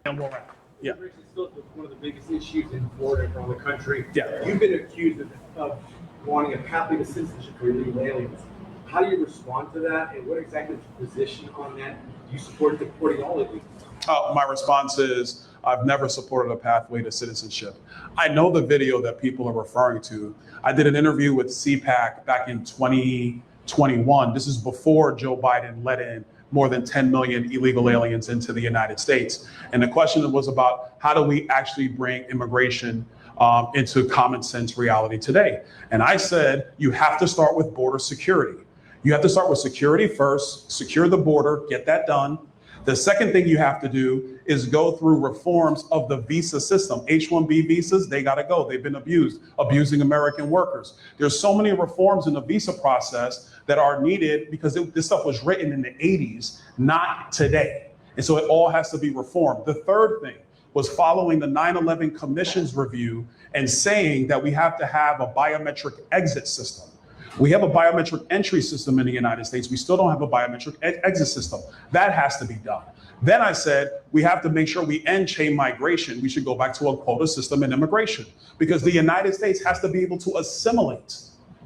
And we'll wrap. Yeah. Immigration is still one of the biggest issues in Florida and around the country. Yeah. You've been accused of wanting a pathway to citizenship for illegal aliens. How do you respond to that, and what exactly is your position on that? Do you support deporting all illegals? My response is I've never supported a pathway to citizenship. I know the video that people are referring to. I did an interview with CPAC back in 2021. This is before Joe Biden let in more than 10 million illegal aliens into the United States. And the question was about how do we actually bring immigration into common sense reality today? And I said, you have to start with border security. You have to start with security first, secure the border, get that done. The second thing you have to do is go through reforms of the visa system. H-1B visas, they gotta go. They've been abusing American workers. There's so many reforms in the visa process that are needed because this stuff was written in the 80s, not today. And so it all has to be reformed. The third thing was following the 9/11 Commission's review and saying that we have to have a biometric exit system. We have a biometric entry system in the United States. We still don't have a biometric exit system. That has to be done. Then I said, we have to make sure we end chain migration. We should go back to a quota system in immigration because the United States has to be able to assimilate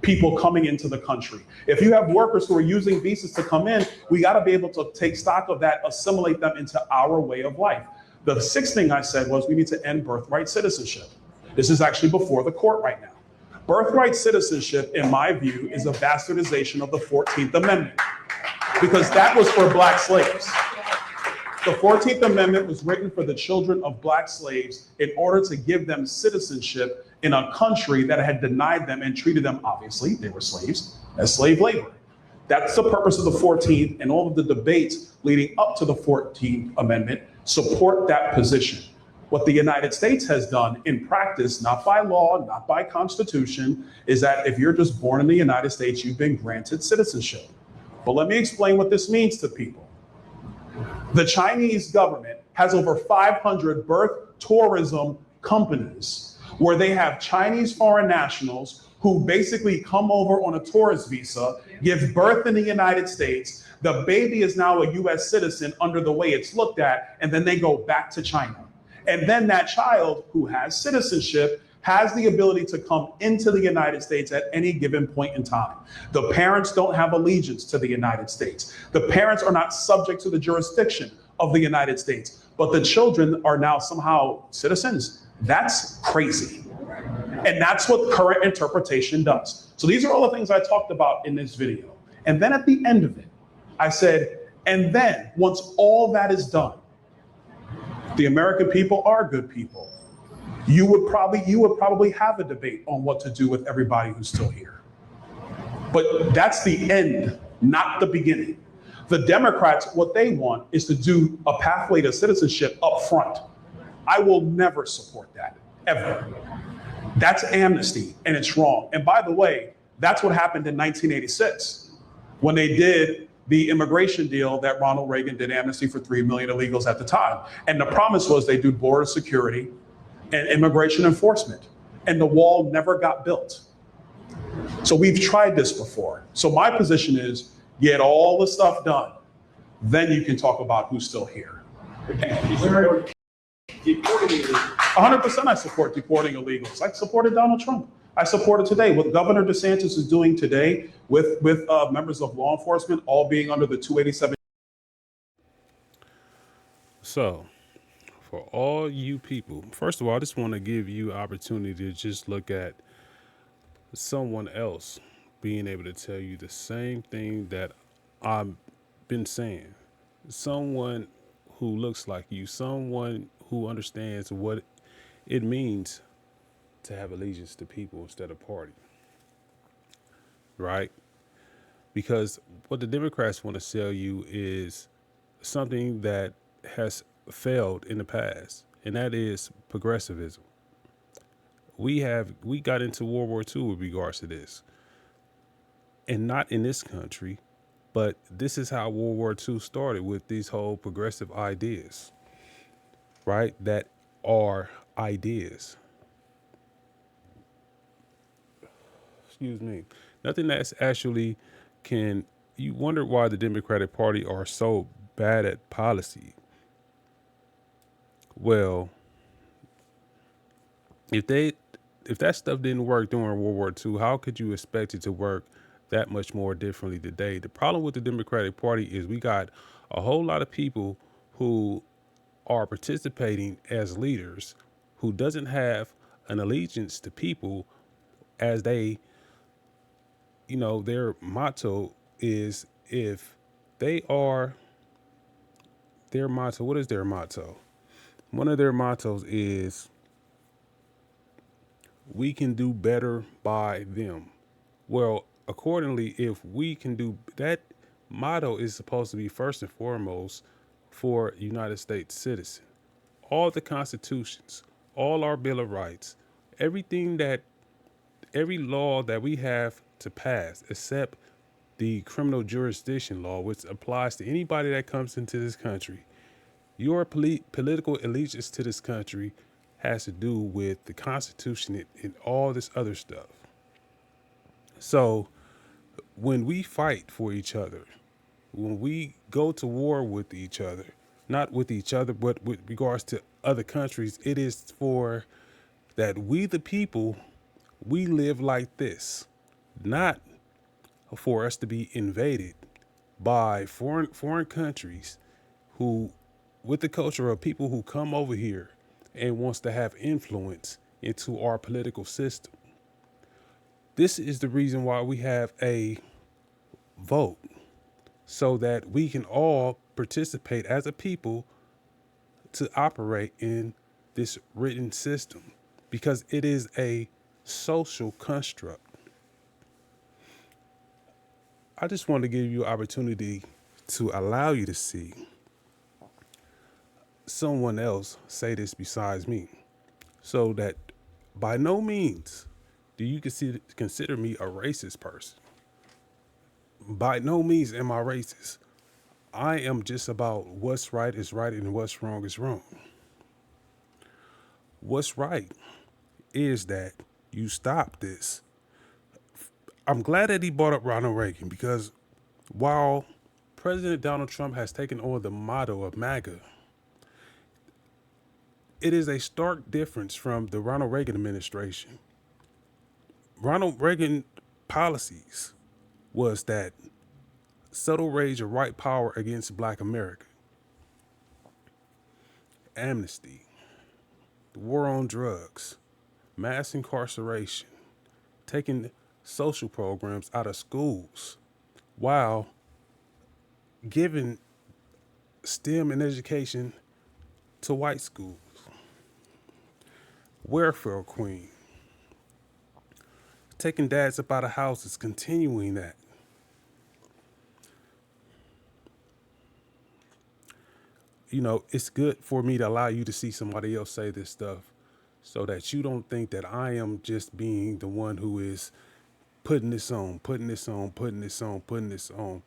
people coming into the country. If you have workers who are using visas to come in, we got to be able to take stock of that, assimilate them into our way of life. The sixth thing I said was we need to end birthright citizenship. This is actually before the court right now. Birthright citizenship, in my view, is a bastardization of the 14th Amendment because that was for black slaves. The 14th Amendment was written for the children of black slaves in order to give them citizenship in a country that had denied them and treated them, obviously, they were slaves, as slave labor. That's the purpose of the 14th, and all of the debates leading up to the 14th Amendment support that position. What the United States has done in practice, not by law, not by constitution, is that if you're just born in the United States, you've been granted citizenship. But let me explain what this means to people. The Chinese government has over 500 birth tourism companies where they have Chinese foreign nationals who basically come over on a tourist visa, give birth in the United States. The baby is now a US citizen under the way it's looked at, and then they go back to China. And then that child who has citizenship has the ability to come into the United States at any given point in time. The parents don't have allegiance to the United States. The parents are not subject to the jurisdiction of the United States, but the children are now somehow citizens. That's crazy. And that's what current interpretation does. So these are all the things I talked about in this video. And then at the end of it, I said, and then once all that is done, the American people are good people. You would probably have a debate on what to do with everybody who's still here. But that's the end, not the beginning. The Democrats, what they want is to do a pathway to citizenship up front. I will never support that, ever. That's amnesty, and it's wrong. And by the way, that's what happened in 1986 when they did the immigration deal that Ronald Reagan did amnesty for 3 million illegals at the time. And the promise was they do border security and immigration enforcement. And the wall never got built. So we've tried this before. So my position is get all the stuff done. Then you can talk about who's still here. 100% I support deporting illegals. I supported Donald Trump. I support it today. What Governor DeSantis is doing today with members of law enforcement all being under the 287. So, for all you people, first of all, I just want to give you opportunity to just look at someone else being able to tell you the same thing that I've been saying. Someone who looks like you, someone who understands what it means to have allegiance to people instead of party, right? Because what the Democrats want to sell you is something that has failed in the past, and that is progressivism. We got into World War II with regards to this, and not in this country, but this is how World War II started, with these whole progressive ideas, right? That are ideas. Excuse me. Nothing that's actually you wonder why the Democratic Party are so bad at policy. Well, if they if that stuff didn't work during World War II, how could you expect it to work that much more differently today? The problem with the Democratic Party is we got a whole lot of people who are participating as leaders who doesn't have an allegiance to people, as they, their motto is, if they are their motto, what is their motto? One of their mottos is, we can do better by them. Well, accordingly, if we can do that, motto is supposed to be first and foremost for United States citizen. All the constitutions, all our Bill of Rights, everything that every law that we have to pass, except the criminal jurisdiction law, which applies to anybody that comes into this country, your political allegiance to this country has to do with the Constitution and all this other stuff. So when we fight for each other, when we go to war with each other, not with each other, but with regards to other countries, it is for that we, the people, we live like this, not for us to be invaded by foreign countries who, with the culture of people who come over here and wants to have influence into our political system. This is the reason why we have a vote, so that we can all participate as a people to operate in this written system, because it is a social construct. I just want to give you an opportunity to allow you to see someone else say this besides me, so that by no means do you consider me a racist person. By no means am I racist. I am just about what's right is right and what's wrong is wrong. What's right is that you stop this. I'm glad that he brought up Ronald Reagan, because while President Donald Trump has taken on the motto of MAGA, it is a stark difference from the Ronald Reagan administration. Ronald Reagan policies was that subtle rage of white power against Black America, amnesty, the war on drugs, mass incarceration, taking social programs out of schools, while giving STEM and education to white schools. Welfare queen, taking dads up out of houses, continuing that. It's good for me to allow you to see somebody else say this stuff, so that you don't think that I am just being the one who is putting this on, putting this on, putting this on, putting this on.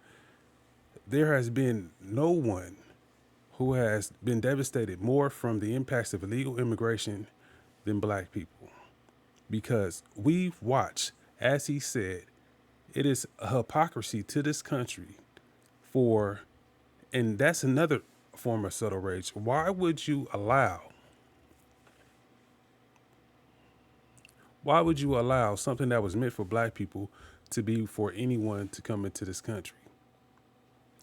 There has been no one who has been devastated more from the impacts of illegal immigration than Black people. Because we've watched, as he said, it is a hypocrisy to this country and that's another form of subtle rage. Why would you allow something that was meant for Black people to be for anyone to come into this country?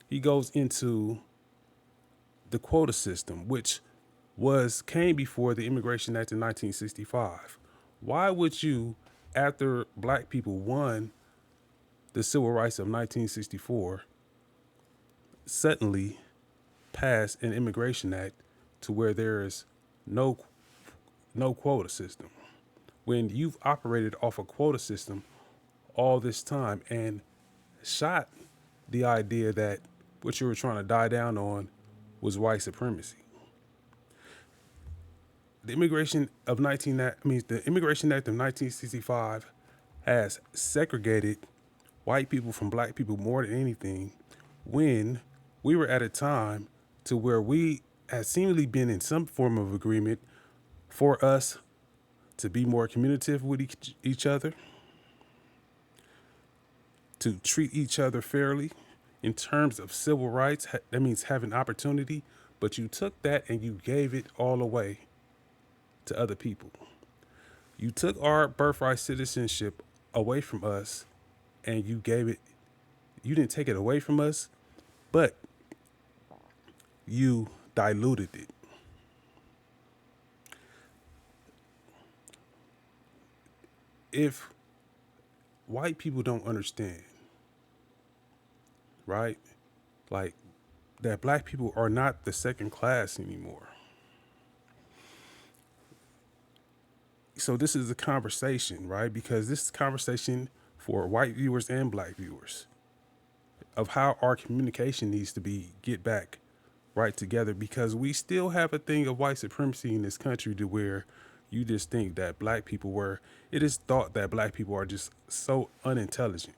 He goes into the quota system, which came before the Immigration Act of 1965. Why would you, after Black people won the Civil Rights of 1964, suddenly pass an Immigration Act to where there is no quota system, when you've operated off a quota system all this time and shot the idea that what you were trying to die down on was white supremacy? The Immigration Act of 1965 has segregated white people from Black people more than anything, when we were at a time to where we had seemingly been in some form of agreement for us to be more communicative with each other, to treat each other fairly in terms of civil rights. That means having opportunity, But you took that and you gave it all away to other people. You took our birthright citizenship away from us and you gave it, you didn't take it away from us, but you diluted it. If white people don't understand, right? Like that black people are not the second class anymore. So this is a conversation, right? Because this is a conversation for white viewers and black viewers of how our communication needs to be get back right together, because we still have a thing of white supremacy in this country to where you just think that black people were, it is thought that black people are just so unintelligent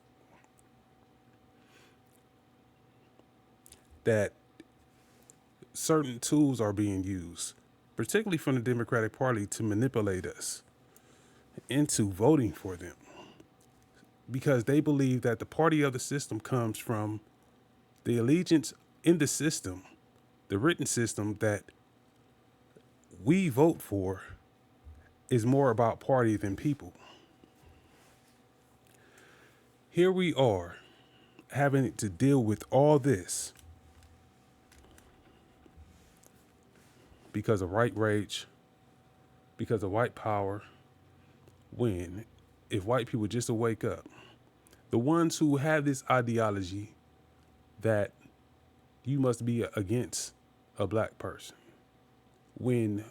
that certain tools are being used, particularly from the Democratic Party, to manipulate us into voting for them, because they believe that the party of the system comes from the allegiance in the system, the written system that we vote for is more about party than people. Here we are having to deal with all this because of white rage, because of white power, when if white people just to wake up, the ones who have this ideology that you must be against a black person, when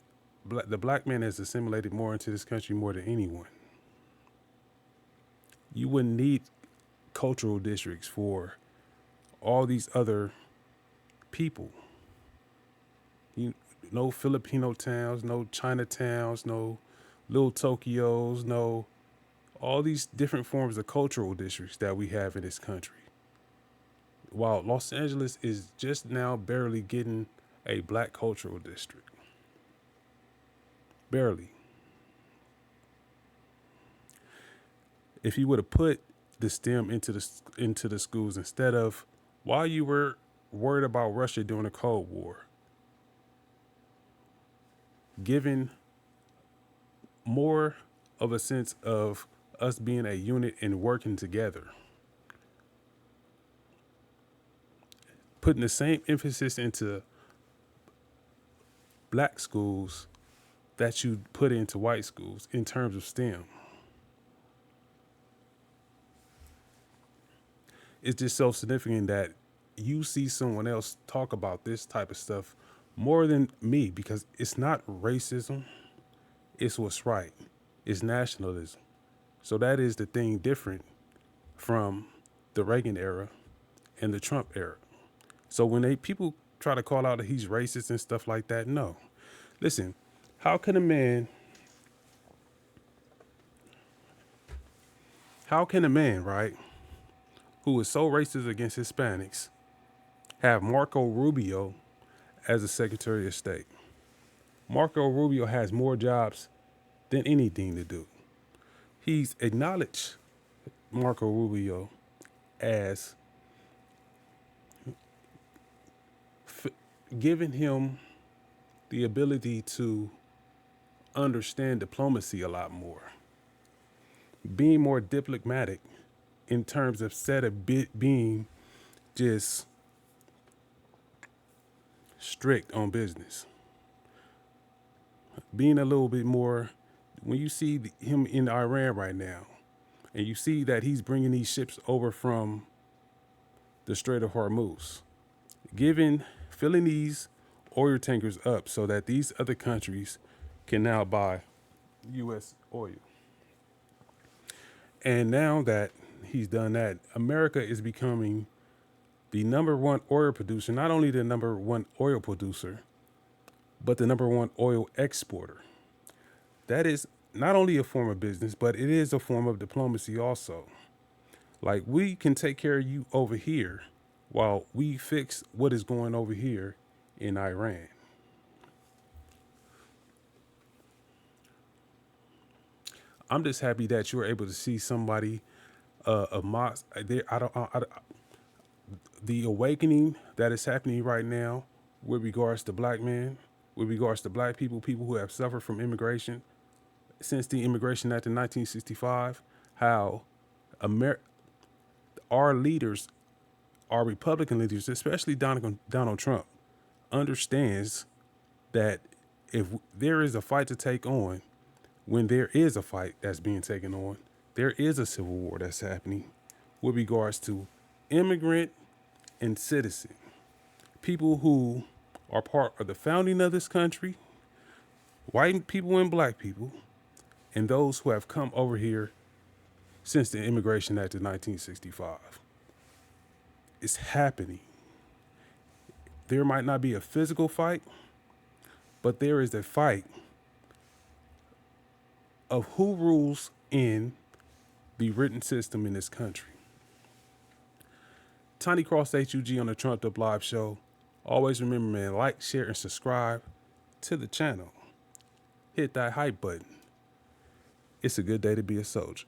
the black man has assimilated more into this country more than anyone, you wouldn't need cultural districts for all these other people. No Filipino towns, no Chinatowns, no little Tokyos, no all these different forms of cultural districts that we have in this country. While Los Angeles is just now barely getting a black cultural district. Barely. If you would have put the STEM into the schools instead of, while you were worried about Russia during the Cold War, giving more of a sense of us being a unit and working together, putting the same emphasis into black schools that you put into white schools in terms of STEM. It's just so significant that you see someone else talk about this type of stuff more than me, because it's not racism, it's what's right. It's nationalism. So that is the thing different from the Reagan era and the Trump era. So when people try to call out that he's racist and stuff like that, no. Listen, how can a man, right, who is so racist against Hispanics, have Marco Rubio as the Secretary of State? Marco Rubio has more jobs than anything to do. He's acknowledged Marco Rubio as giving him the ability to understand diplomacy a lot more, being more diplomatic in terms of instead of being just strict on business, being a little bit more. When you see him in Iran right now, and you see that he's bringing these ships over from the Strait of Hormuz, filling these oil tankers up so that these other countries can now buy U.S. oil. And now that he's done that, America is becoming the number one oil producer, not only the number one oil producer, but the number one oil exporter. That is not only a form of business, but it is a form of diplomacy also. Like, we can take care of you over here while we fix what is going over here in Iran. I'm just happy that you were able to see somebody of Moss there. The awakening that is happening right now with regards to black men, with regards to black people, people who have suffered from immigration since the Immigration Act in 1965, how our leaders, our Republican leaders, especially Donald Trump, understands that if there is a fight to take on, when there is a fight that's being taken on, there is a civil war that's happening with regards to immigrant and citizen, people who are part of the founding of this country, white people and black people, and those who have come over here since the Immigration Act of 1965. It's happening. There might not be a physical fight, but there is a fight of who rules in the written system in this country. Tiny Cross-H.U.G on the Trumped Up Live Show. Always remember, man, like, share, and subscribe to the channel. Hit that hype button. It's a good day to be a soldier.